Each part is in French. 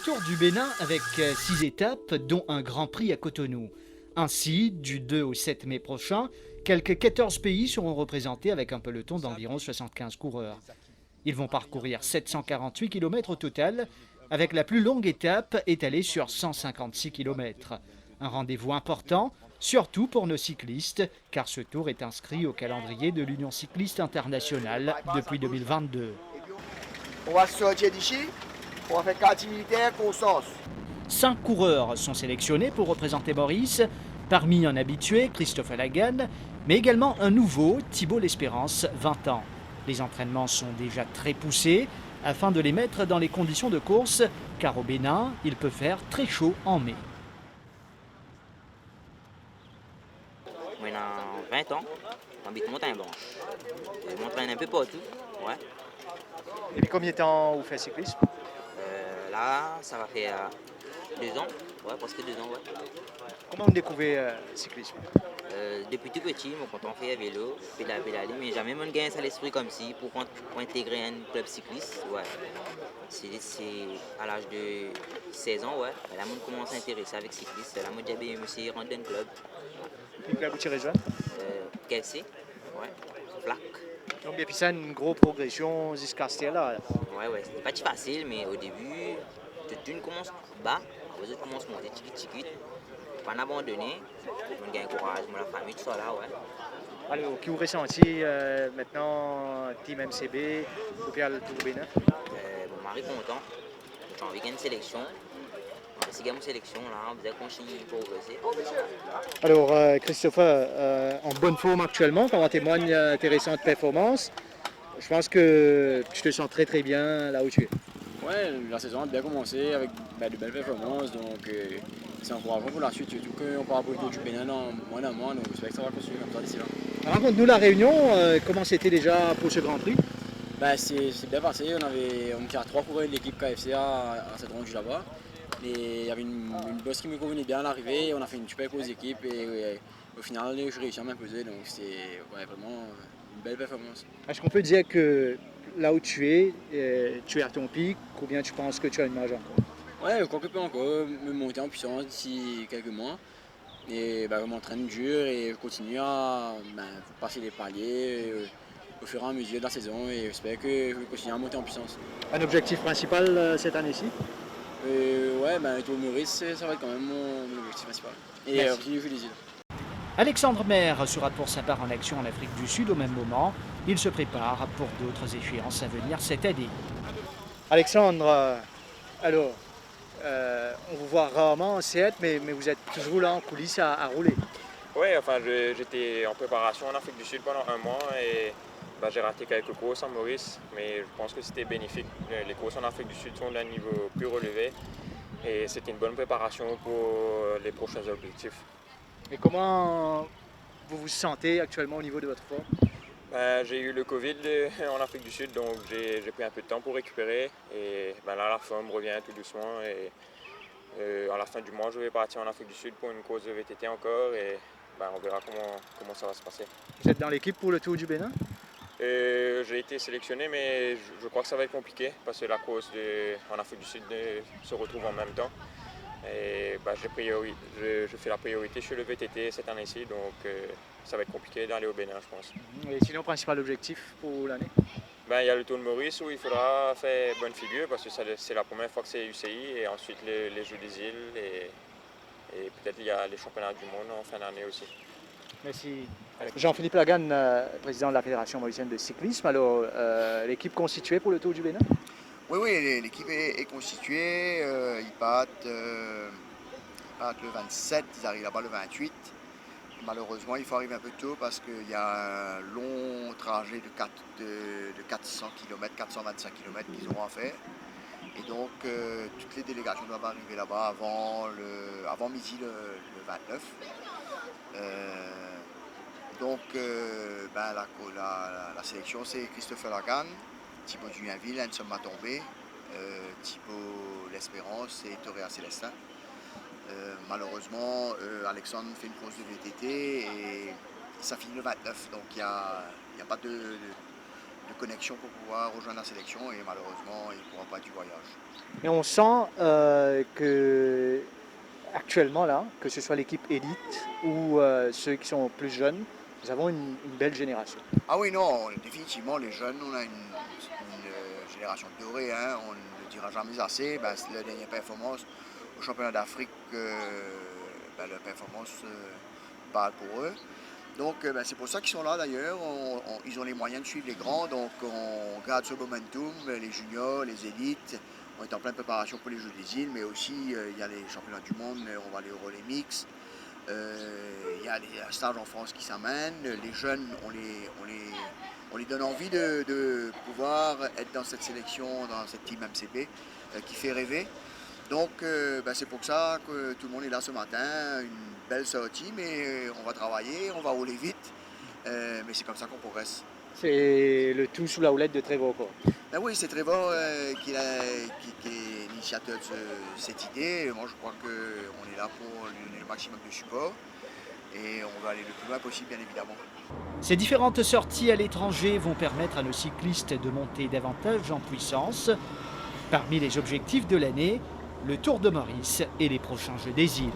Tour du Bénin avec 6 étapes, dont un Grand Prix à Cotonou. Ainsi, du 2 au 7 mai prochain, quelques 14 pays seront représentés avec un peloton d'environ 75 coureurs. Ils vont parcourir 748 km au total, avec la plus longue étape étalée sur 156 km. Un rendez-vous important, surtout pour nos cyclistes, car ce tour est inscrit au calendrier de l'Union cycliste internationale depuis 2022. On va sortir d'ici, on va faire quartier militaire, Constance. 5 coureurs sont sélectionnés pour représenter Maurice, parmi un habitué, Christophe Lagan, mais également un nouveau, Thibault L'Espérance, 20 ans. Les entraînements sont déjà très poussés afin de les mettre dans les conditions de course, car au Bénin, il peut faire très chaud en mai. Maintenant 20 ans, j'habite Montagne Blanche. Je m'entraîne un peu partout. Ouais. Depuis combien de temps vous faites cyclisme? Là, ça va faire 2 ans. Ouais, presque 2 ans, ouais. Comment vous découvrez le cyclisme? Depuis tout petit, mon quand on fait vélo, pédaler, mais jamais mon gagné ça à l'esprit comme si pour intégrer un club cycliste. Ouais. C'est à l'âge de 16 ans, ouais. Là, on commence à s'intéresser avec cycliste. Là, moi, j'ai bien rentré dans un club. Quel club vous tirez rejoindre? KFC, ouais. Flac. Donc depuis ça, une grosse progression jusqu'à ce là. Ouais, c'était pas si facile, mais au début, tu commences bas, après tu commences à monter petit, pas abandonner, on gagne courage, la famille, tout ça là, ouais. Alors, qui vous ressenti maintenant, Team MCB, pour faire le Tour du Bénin? Mon mari est content, j'ai envie de gagner une sélection. Si gagne une sélection, là, vous allez continuer pour progresser. Alors, Christopher, en bonne forme actuellement, quand on témoigne tes récentes performances, je pense que tu te sens très très bien là où tu es. Ouais, la saison a bien commencé avec de belles performances, donc c'est encourageant pour la suite, surtout qu'on part pour le Tour du Bénin dans moins d'un mois, donc j'espère que ça va continuer comme ça d'ici là. Raconte-nous la réunion, comment c'était déjà pour ce Grand Prix? C'est bien passé, on était à 3 coureurs de l'équipe KFC à cette rendu là-bas. Et il y avait une bosse qui me convenait bien à l'arrivée, on a fait une super grosse équipe et au final je réussis à m'imposer, donc c'était vraiment une belle performance. Est-ce qu'on peut dire que là où tu es à ton pic, ou bien tu penses que tu as une marge encore? Ouais, je crois que je peux encore me monter en puissance d'ici quelques mois. Et je m'entraîne dur et je continue à passer les paliers au fur et à mesure de la saison et j'espère que je vais continuer à monter en puissance. Un objectif principal cette année-ci? Le Tour Maurice, ça va être quand même mon objectif principal. Et aussi les îles. Alexandre Maire sera pour sa part en action en Afrique du Sud au même moment. Il se prépare pour d'autres échéances à venir cette année. Alexandre, alors, on vous voit rarement en C7, mais vous êtes toujours là en coulisses à rouler. Oui, enfin, j'étais en préparation en Afrique du Sud pendant un mois et j'ai raté quelques courses en Maurice, mais je pense que c'était bénéfique. Les courses en Afrique du Sud sont d'un niveau plus relevé et c'était une bonne préparation pour les prochains objectifs. Et comment vous vous sentez actuellement au niveau de votre forme? J'ai eu le Covid en Afrique du Sud, donc j'ai pris un peu de temps pour récupérer et là la forme revient tout doucement et à la fin du mois je vais partir en Afrique du Sud pour une course de VTT encore et on verra comment ça va se passer. Vous êtes dans l'équipe pour le Tour du Bénin? J'ai été sélectionné, mais je crois que ça va être compliqué parce que la course en Afrique du Sud se retrouve en même temps. Et je fais la priorité sur le VTT cette année-ci, donc ça va être compliqué d'aller au Bénin, je pense. Et sinon, principal objectif pour l'année? Il y a le Tour de Maurice où il faudra faire bonne figure parce que c'est la première fois que c'est UCI et ensuite les Jeux des îles et peut-être il y a les championnats du monde en fin d'année aussi. Merci. Jean-Philippe Lagan, président de la Fédération mauricienne de cyclisme. Alors, l'équipe constituée pour le Tour du Bénin? Oui, l'équipe est constituée. Ils partent le 27, ils arrivent là-bas le 28. Malheureusement, il faut arriver un peu tôt parce qu'il y a un long trajet de 400 km, 425 km qu'ils auront à faire. Et donc, toutes les délégations doivent arriver là-bas avant midi le 29. La sélection, c'est Christopher Lagan, Thibault Duinville, Anselme Matombé, Thibault L'Espérance et Toréa Célestin. Malheureusement, Alexandre fait une course de VTT et ça finit le 29, donc il n'y a pas de connexion pour pouvoir rejoindre la sélection et malheureusement, il ne pourra pas du voyage. Et on sent que actuellement, là, que ce soit l'équipe élite ou ceux qui sont plus jeunes, nous avons une belle génération. Ah oui, non, définitivement, les jeunes, on a une génération dorée, hein, on ne le dira jamais assez. Ben, la dernière performance au championnat d'Afrique, la performance parle pour eux. Donc c'est pour ça qu'ils sont là d'ailleurs, ils ont les moyens de suivre les grands, donc on garde ce momentum, les juniors, les élites. On est en pleine préparation pour les Jeux des îles, mais aussi il y a les championnats du monde, on va aller au relais mix. Il y a les stages en France qui s'amènent. Les jeunes, on les donne envie de pouvoir être dans cette sélection, dans cette team MCB qui fait rêver. Donc c'est pour ça que tout le monde est là ce matin. Une belle sortie, mais on va travailler, on va rouler vite. Mais c'est comme ça qu'on progresse. C'est le tout sous la houlette de Trevor, quoi. Ben oui, c'est Trevor qui est l'initiateur de cette idée. Moi, je crois qu'on est là pour lui donner le maximum de support et on va aller le plus loin possible, bien évidemment. Ces différentes sorties à l'étranger vont permettre à nos cyclistes de monter davantage en puissance. Parmi les objectifs de l'année, le Tour de Maurice et les prochains Jeux des îles.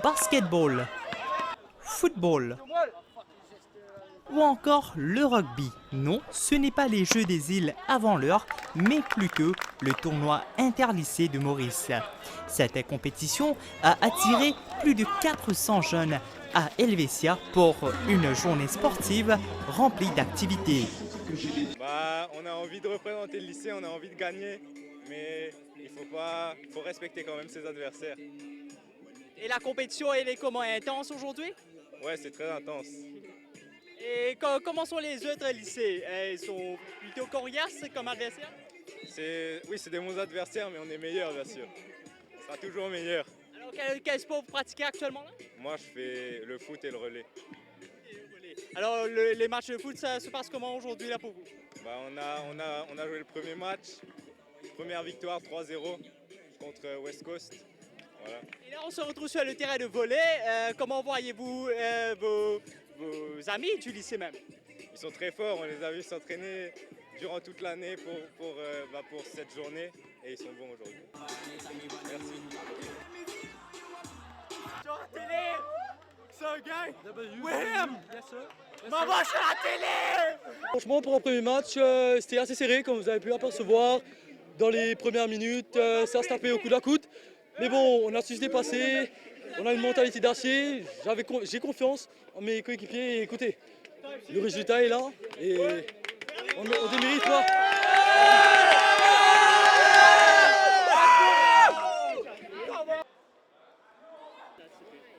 Basketball, football ou encore le rugby. Non, ce n'est pas les Jeux des îles avant l'heure, mais plutôt le tournoi interlycée de Maurice. Cette compétition a attiré plus de 400 jeunes à Helvetia pour une journée sportive remplie d'activités. On a envie de représenter le lycée, on a envie de gagner, mais il faut respecter quand même ses adversaires. Et la compétition, elle est comment, intense aujourd'hui? Ouais, c'est très intense. Et comment sont les autres lycées? Ils sont plutôt coriaces comme adversaires? Oui, c'est des bons adversaires, mais on est meilleurs, bien sûr. On sera toujours meilleur. Alors, quel sport vous pratiquez actuellement là? Moi, je fais le foot et le relais. Alors, les matchs de foot, ça se passe comment aujourd'hui là pour vous? On a joué le premier match, première victoire 3-0 contre West Coast. Voilà. Et là, on se retrouve sur le terrain de volley. Comment voyez-vous vos amis du lycée même? Ils sont très forts, on les a vus s'entraîner durant toute l'année pour cette journée et ils sont bons aujourd'hui. Merci. Sur la télé, c'est un gars. William, maman, sur la télé. Franchement, pour un premier match, c'était assez serré, comme vous avez pu apercevoir. Dans les premières minutes, ça se tapait au coude à coude. Mais bon, on a su se dépasser, on a une mentalité d'acier, j'ai confiance en mes coéquipiers et écoutez, le résultat est là et on démérite là.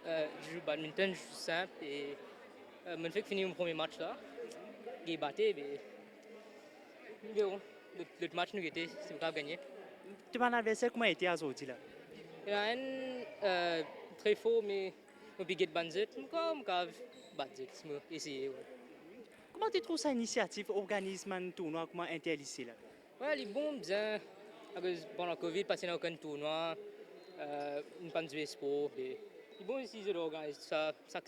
Je joue au badminton, je suis simple et je fais finir mon premier match là. J'ai battu, mais bon, l'autre match nous était, c'est pas gagné. Tu vas adversaire comment était aujourd'hui là? Il y a un très fort, mais je peux banzet, comme banzet, essayer. Comment tu trouves ça initiative, organisme un tournoi comment interlycée là? Ouais, il est bon, bien. Pendant la Covid, passé dans aucun tournoi, une panne de sport. Il est bon ici, je l'organise ça chaque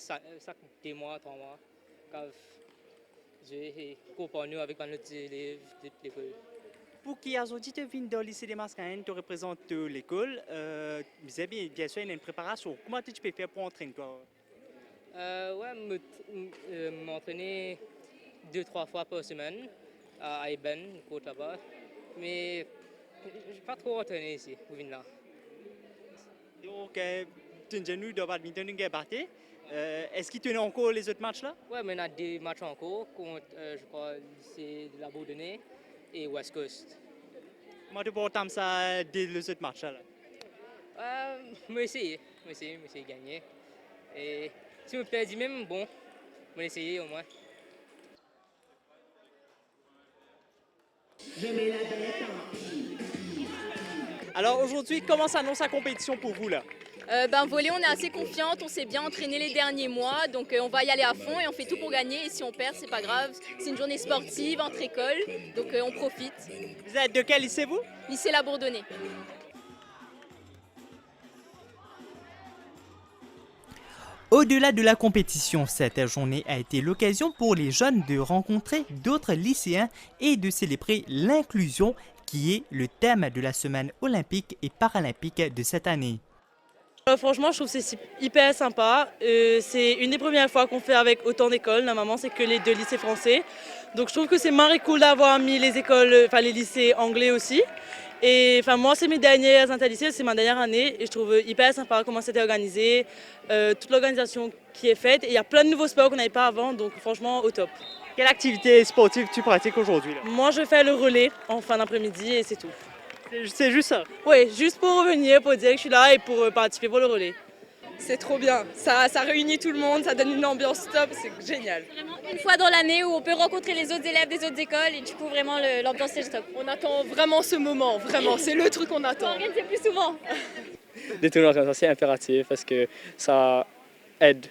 2 mois, 3 mois. J'ai coopéré avec notre élèves de l'école. Pour qui aujourd'hui tu viens dans le lycée des Mascarenes, tu représentes l'école, bien sûr il y a une préparation. Comment tu peux faire pour entraîner quoi? M'entraîner 2-3 fois par semaine à Eben, côte là-bas. Mais je ne vais pas trop entraîner ici, vous venez là. Donc, tu es dans badminton, tu as battu. Est-ce qu'il tenait encore les autres matchs là? Oui, mais on a des matchs encore contre, je crois, le lycée de la Bourdonnais et West Coast. Comment tu peux entendre ça dès les autres matchs là? Je vais essayer de gagner. Et si je me perds même, bon, je vais essayer au moins. Alors aujourd'hui, comment s'annonce la compétition pour vous là? Volley, on est assez confiante, on s'est bien entraîné les derniers mois, donc on va y aller à fond et on fait tout pour gagner. Et si on perd, c'est pas grave. C'est une journée sportive entre écoles, donc on profite. Vous êtes de quel lycée, vous? Lycée La Bourdonnais. Au-delà de la compétition, cette journée a été l'occasion pour les jeunes de rencontrer d'autres lycéens et de célébrer l'inclusion qui est le thème de la semaine olympique et paralympique de cette année. Franchement, je trouve que c'est hyper sympa. C'est une des premières fois qu'on fait avec autant d'écoles. Normalement, c'est que les 2 lycées français. Donc, je trouve que c'est marrant cool d'avoir mis les écoles, enfin les lycées anglais aussi. Et enfin, moi, c'est mes dernières interlycées, c'est ma dernière année. Et je trouve hyper sympa comment c'était organisé, toute l'organisation qui est faite. Et il y a plein de nouveaux sports qu'on n'avait pas avant. Donc, franchement, au top. Quelle activité sportive tu pratiques aujourd'hui? Moi, je fais le relais en fin d'après-midi et c'est tout. C'est juste ça? Oui, juste pour revenir, pour dire que je suis là et pour participer pour le relais. C'est trop bien, ça réunit tout le monde, ça donne une ambiance top, c'est génial. Vraiment une fois dans l'année où on peut rencontrer les autres élèves des autres écoles et du coup vraiment l'ambiance c'est top. On attend vraiment ce moment, vraiment, c'est le truc qu'on attend. On organise plus souvent. Des tournois comme ça, c'est impératif parce que ça aide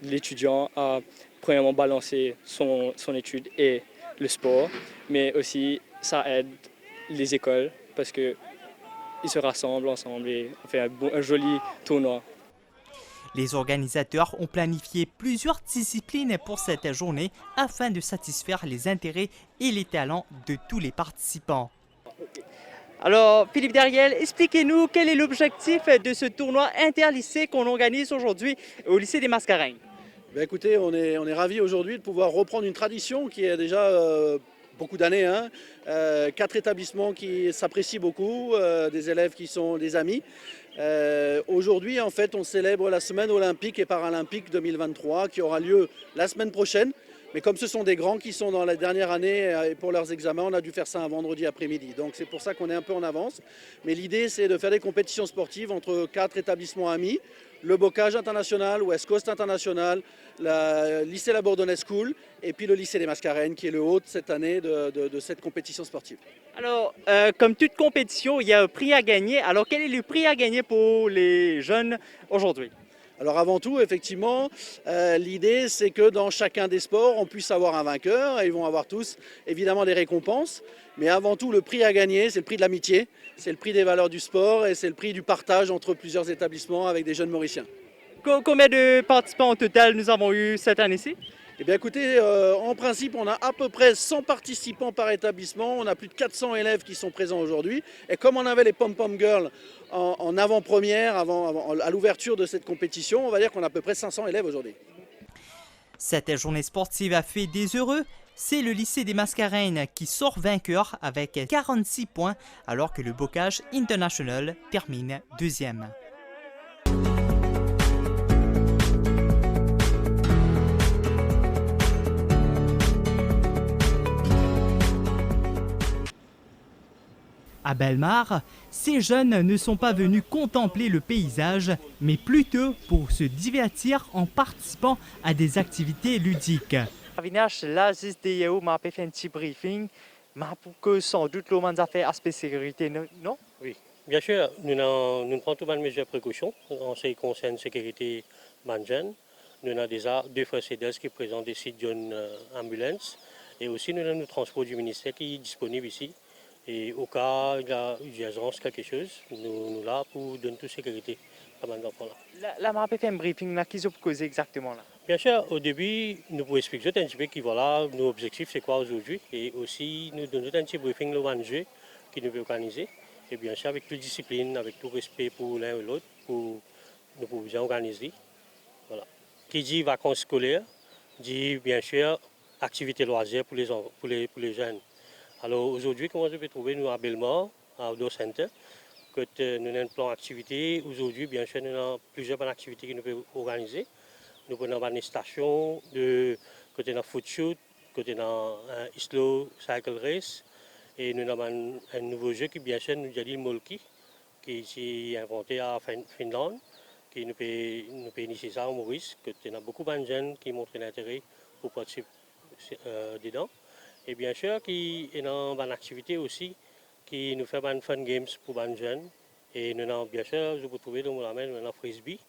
l'étudiant à premièrement balancer son étude et le sport, mais aussi ça aide les écoles parce qu'ils se rassemblent ensemble et on fait un joli tournoi. Les organisateurs ont planifié plusieurs disciplines pour cette journée afin de satisfaire les intérêts et les talents de tous les participants. Alors, Philippe Dariel, expliquez-nous quel est l'objectif de ce tournoi interlycée qu'on organise aujourd'hui au lycée des Mascareignes. Écoutez, on est ravis aujourd'hui de pouvoir reprendre une tradition qui est déjà beaucoup d'années. 4 établissements qui s'apprécient beaucoup, des élèves qui sont des amis. Aujourd'hui, en fait, on célèbre la semaine olympique et paralympique 2023 qui aura lieu la semaine prochaine. Mais comme ce sont des grands qui sont dans la dernière année et pour leurs examens, on a dû faire ça un vendredi après-midi. Donc c'est pour ça qu'on est un peu en avance. Mais l'idée, c'est de faire des compétitions sportives entre 4 établissements amis. Le Bocage International, West Coast International, le lycée La Bourdonnais School et puis le lycée des Mascareignes qui est le hôte cette année de cette compétition sportive. Alors, comme toute compétition, il y a un prix à gagner. Alors, quel est le prix à gagner pour les jeunes aujourd'hui? Alors avant tout, effectivement, l'idée c'est que dans chacun des sports, on puisse avoir un vainqueur. Ils vont avoir tous évidemment des récompenses. Mais avant tout, le prix à gagner, c'est le prix de l'amitié, c'est le prix des valeurs du sport et c'est le prix du partage entre plusieurs établissements avec des jeunes Mauriciens. Combien de participants au total nous avons eu cette année-ci? Eh bien écoutez, en principe, on a à peu près 100 participants par établissement. On a plus de 400 élèves qui sont présents aujourd'hui. Et comme on avait les Pom-Pom Girls en avant-première, à l'ouverture de cette compétition, on va dire qu'on a à peu près 500 élèves aujourd'hui. Cette journée sportive a fait des heureux. C'est le lycée des Mascareignes qui sort vainqueur avec 46 points, alors que le Bocage International termine deuxième. À Bellemare, ces jeunes ne sont pas venus contempler le paysage, mais plutôt pour se divertir en participant à des activités ludiques. Avinash, là, juste des m'a fait un petit briefing, m'a pour que sans doute le monde a fait aspect sécurité, non? Oui, bien sûr, nous prenons toutes les mesures de précaution en ce qui concerne la sécurité des jeunes. Nous avons déjà 2 frères CEDES qui présentent des sites d'une ambulance et aussi nous avons le transport du ministère qui est disponible ici. Et au cas où il y a urgence, quelque chose, nous sommes là pour donner toute sécurité à mes enfants-là. Là, m'a fait un briefing, là, qu'est-ce que vous causez exactement là? Bien sûr, au début, nous pouvons expliquer un petit peu qui voilà, nos objectifs, c'est quoi aujourd'hui. Et aussi, nous donnons un petit briefing le 20 juillet qui nous peut organiser. Et bien sûr, avec toute discipline, avec tout respect pour l'un et l'autre, pour nous pouvons bien organiser. Voilà. Qui dit vacances scolaires, dit bien sûr activités loisirs pour les jeunes. Alors aujourd'hui, comment je peux trouver nous à Bellemare, à Outdoor Center, que nous avons un plan d'activité. Aujourd'hui, bien sûr, nous avons plusieurs bonnes activités que nous pouvons organiser. Nous avons une station, côté d'un foot shoot, côté d'un slow cycle race. Et nous avons un nouveau jeu qui, bien sûr, nous dit Molki, qui est inventé à Finlande, qui nous peut initier ça en Maurice, que nous avons beaucoup de jeunes qui montrent l'intérêt pour participer dedans. Et bien sûr, qui est dans une activité aussi qui nous fait des fun games pour les jeunes Et nous avons bien sûr, je peux trouver le maintenant frisbee,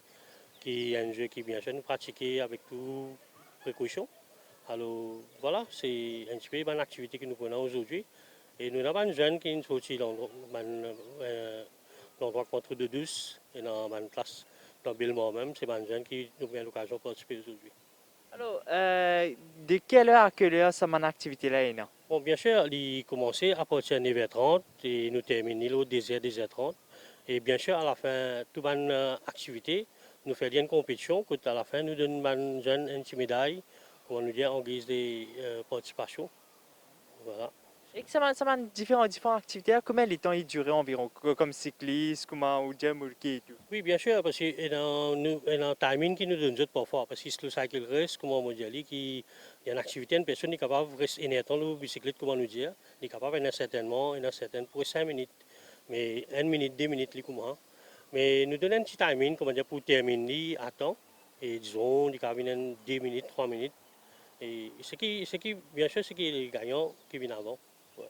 qui est un jeu qui bien sûr nous pratiquer avec toute précaution. Alors voilà, c'est un petit peu une activité que nous prenons aujourd'hui. Et nous avons un jeune qui est sorti dans l'endroit contre de douce et dans une classe dans Belmore même, c'est un jeune qui nous a l'occasion de participer aujourd'hui. Alors, de quelle heure à quelle heure ça mon activité là? Bon, bien sûr, il commence à partir de 9h30 et nous terminons au 10h30. Et bien sûr, à la fin, toute une activité, nous faisons une compétition. À la fin, nous donnons aux jeunes une petite médaille, comment nous dire, en guise de participation. Voilà. Et que ça m'a différentes activités. Combien de temps il durait environ? Comme cycliste, comment ou déjà et tout? Oui, bien sûr, parce qu'il y a un timing qui nous donne parfois. Parce que le cycle race, comme on dit, il y a une activité, une personne est capable de rester énertant le bicyclette, comment nous dire, il est capable de certainement, pour 5 minutes. Mais 1 minute, 2 minutes, il commence. Mais nous donnons un petit timing, comment dire, pour terminer à temps. Et disons, il est capable de 2 minutes, 3 minutes. Et ce qui bien sûr, c'est qui est les gagnants qui viennent avant. Ouais.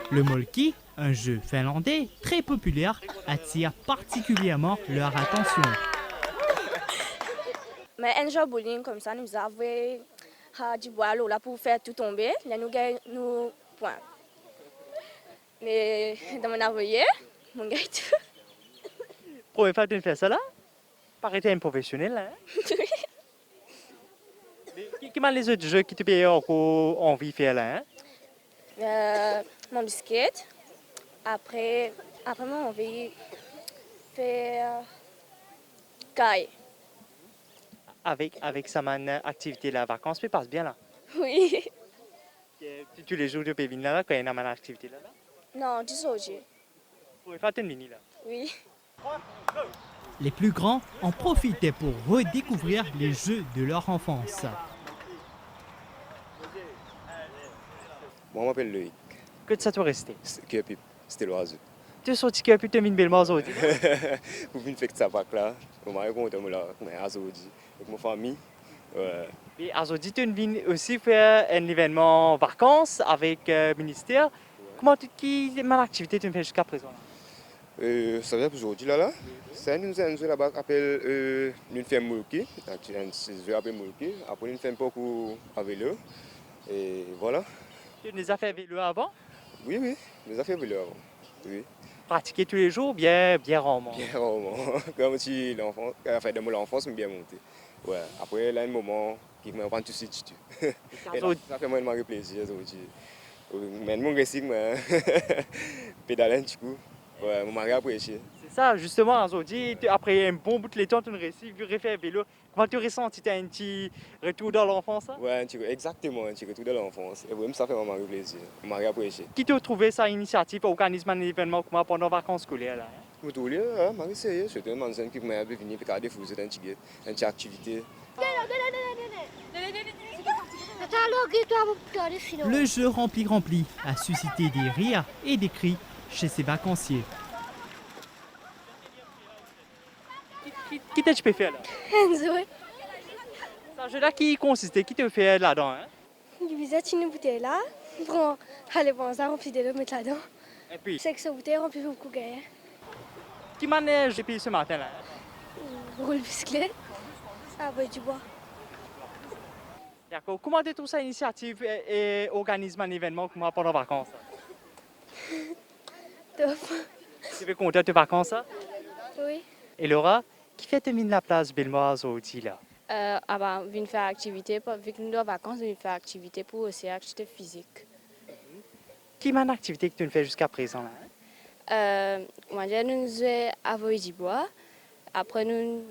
Le molki, un jeu finlandais très populaire, attire particulièrement leur attention. Mais un jeu bowling comme ça, nous avons du bois là pour faire tout tomber. Là, nous gagnons nos points. Mais dans mon avoué, mon gars tout. Première fois que tu fais ça là? Paraît un professionnel là. Comment les autres jeux qui te payent encore envie de faire là? Mon biscuit. Après moi, on va faire caille. Avec sa activité là, vacances, tu passes bien là? Oui. Tous les jours, tu peux venir là quand il y a une activité là? Non, du soja. Pour faire une mini là? Oui. Les plus grands en profitaient pour redécouvrir les jeux de leur enfance. Moi, je m'appelle Loïc. Que ça doit rester? C'était l'oiseau. Tu es sorti que tu as mis une belle maison aujourd'hui? Pour venir faire ça là, je suis content de avec ma famille. Ouais. Et aujourd'hui, tu viens aussi faire un événement vacances avec le ministère. Comment quelle activité tu fais jusqu'à présent? Ça veut dire aujourd'hui là, c'est un jeu là-bas qui appelle une ferme Moulki. Un jeu appelé Moulki. Après, une ferme beaucoup à vélo. Et voilà. Tu les as fait vélo avant? Oui, les as fait vélo avant. Oui. Pratiquer tous les jours, bien rarement. Bien rarement. Comme si l'enfant, enfin, de mon enfance, bien monté. Ouais. Après, là, un moment qui me rend tout de suite. Et là, ça fait vraiment plaisir aujourd'hui. Mais mon récit, pédaler un petit coup. Ouais, mon mari a apprécié. C'est ça, justement, aujourd'hui, après un bon bout de temps, tu as réussi à faire vélo. Comment tu ressens? Tu as un petit retour dans l'enfance? Ouais, exactement, un petit retour dans l'enfance. Et vraiment, ça fait vraiment plaisir. Mon mari a apprécié. Qui t'a trouvé cette initiative, organiser un événement comme pendant les vacances scolaires là? Vous trouvez, Marie, c'est c'était un manzan qui m'a venir pour garder fou, c'est une petite activité. Le jeu rempli a suscité des rires et des cris chez ses vacanciers. Qui tu peux faire là? Enzo. C'est un jeu là qui consistait, qui te fait là-dedans? Hein? Du visage une bouteille là. Prends, allez, bon, ça remplit de l'eau, mettre là-dedans. Et puis? C'est que cette bouteille remplit beaucoup de gains. Qui manège depuis ce matin là? Roule bicyclette. Avec du bois. D'accord. Comment tu trouves cette initiative et organise un événement comme pendant les vacances? Top. Tu es content de tes vacances? Oui. Et Laura, qui fait terminer la place Belmore aujourd'hui là? On vient faire activité, vu que nous sommes en vacances, on vient faire activité pour aussi activité physique. Quelle est l'activité que tu fais jusqu'à présent là? Moi, nous jouons à voler du bois. Après, nous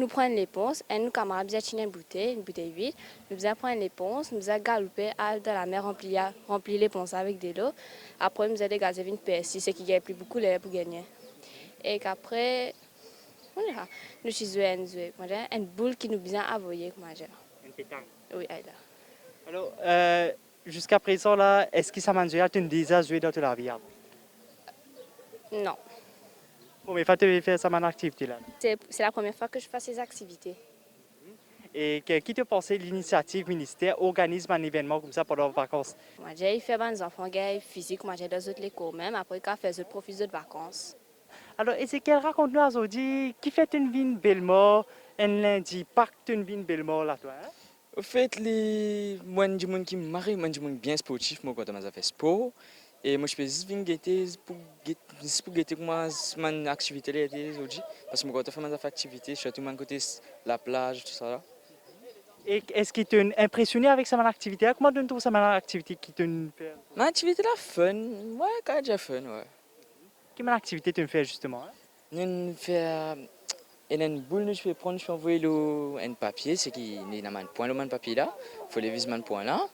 prenons l'éponge et nous camarades nous une bouteille vide. Nous prenons l'éponge, nous galoper dans la mer, remplir l'éponge avec de l'eau. Après, nous dégager une PSI, ce qui gagne plus beaucoup l'air pour gagner. Et qu'après, nous jouons une boule qui nous vient envoyer. Une pétanque? Oui, elle là. Alors, jusqu'à présent, là, est-ce que ça m'a déjà déjà joué dans toute la vie? Non. Bon, mais tu faire ça, mon activité là? C'est la première fois que je fais ces activités. Et qui te pensait l'initiative ministère organise un événement comme ça pendant les vacances? Moi, j'ai fait des enfants qui physique, moi j'ai dans les cours même, après quand fait autres profiter de vacances. Alors, Ezekiel, raconte-nous aujourd'hui, qui fait une vie Belmore un lundi, pacte une vie Belmore là, toi? Au fait, moi, je suis qui me marie, moi, je suis bien sportif, moi, quand je fais sport. Et moi, je peux juste venir guetter pour guetter comment mon activité aujourd'hui. Parce que moi, quand je fais mes activités, surtout mon côté la plage, tout ça. Là. Et est-ce qu'il t'a impressionné avec sa activité? Comment tu trouves sa activité qui t'a fait? Ma activité là, fun. Ouais, quand j'ai fun, ouais. Quelle activité tu fais justement? Nous faisons une boule, nous pouvons prendre, je envoyer un papier, c'est qui est un point, le papier là. Il faut les viser un point là.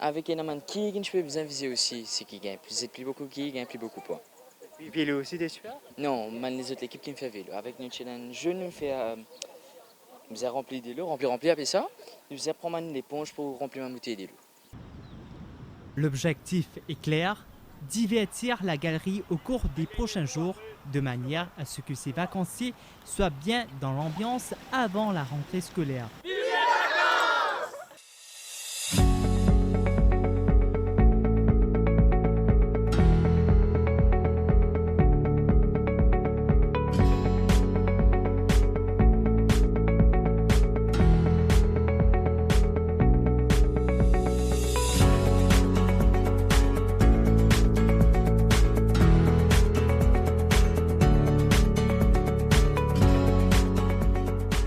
Avec un amant qui je peux bien viser aussi, c'est qui gagne plus beaucoup qui gagne plus beaucoup points. Et vélo aussi des super? Non, les autres équipes qui me fait vélo. Avec notre jeu, nous fait nous avons rempli des lots, rempli après ça, nous avons pris l'éponge pour remplir ma bouteille de l'eau. L'objectif est clair, divertir la galerie au cours des prochains jours, de manière à ce que ces vacanciers soient bien dans l'ambiance avant la rentrée scolaire.